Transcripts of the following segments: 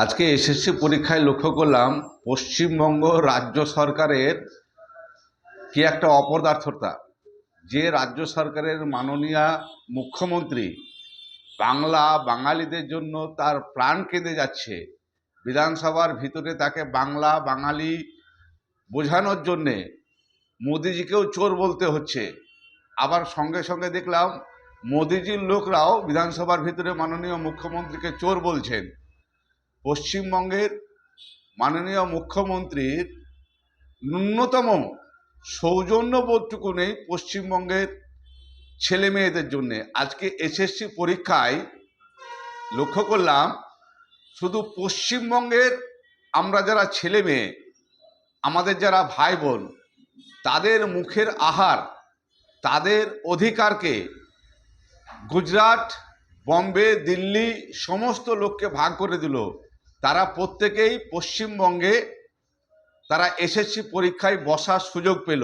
আজকে এসএসসি পরীক্ষায় লক্ষ্য করলাম পশ্চিমবঙ্গ রাজ্য সরকারের কি একটা অপদার্থতা। যে রাজ্য সরকারের মাননীয় মুখ্যমন্ত্রী বাংলা বাঙালিদের জন্য তার প্রাণ কেঁদে যাচ্ছে, বিধানসভার ভিতরে তাকে বাংলা বাঙালি বোঝানোর জন্যে মোদিজিকেও চোর বলতে হচ্ছে। আবার সঙ্গে সঙ্গে দেখলাম মোদিজির লোকরাও বিধানসভার ভিতরে মাননীয় মুখ্যমন্ত্রীকে চোর বলছেন। পশ্চিমবঙ্গের মাননীয় মুখ্যমন্ত্রীর ন্যূনতম সৌজন্যবোধটুকু নেই পশ্চিমবঙ্গের ছেলে মেয়েদের জন্যে। আজকে এসএসসি পরীক্ষায় লক্ষ্য করলাম শুধু পশ্চিমবঙ্গের আমরা যারা ছেলে মেয়ে, আমাদের যারা ভাই বোন, তাদের মুখের আহার, তাদের অধিকারকে গুজরাট, বম্বে, দিল্লি সমস্ত লোককে ভাগ করে দিল। তারা প্রত্যেকেই পশ্চিমবঙ্গে তারা এসএসসি পরীক্ষায় বসার সুযোগ পেল,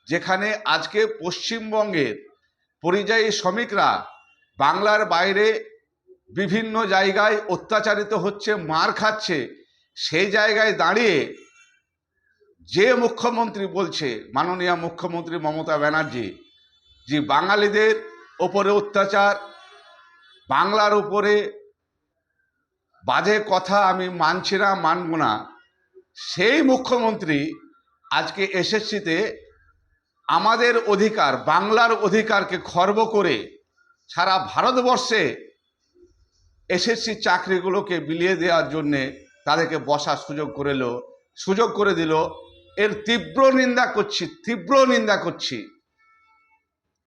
যেখানে আজকে পশ্চিমবঙ্গের পরিযায়ী শ্রমিকরা বাংলার বাইরে বিভিন্ন জায়গায় অত্যাচারিত হচ্ছে, মার খাচ্ছে। সেই জায়গায় দাঁড়িয়ে যে মুখ্যমন্ত্রী বলছে, মাননীয় মুখ্যমন্ত্রী মমতা ব্যানার্জি, যে বাঙালিদের ওপরে অত্যাচার, বাংলার উপরে বাজে কথা আমি মানছি না, মানব না, সেই মুখ্যমন্ত্রী আজকে এসএসসিতে আমাদের অধিকার, বাংলার অধিকারকে খর্ব করে সারা ভারতবর্ষে এসএসসি চাকরিগুলোকে বিলিয়ে দেওয়ার জন্যে তাদেরকে বসার সুযোগ করে দিল। এর তীব্র নিন্দা করছি।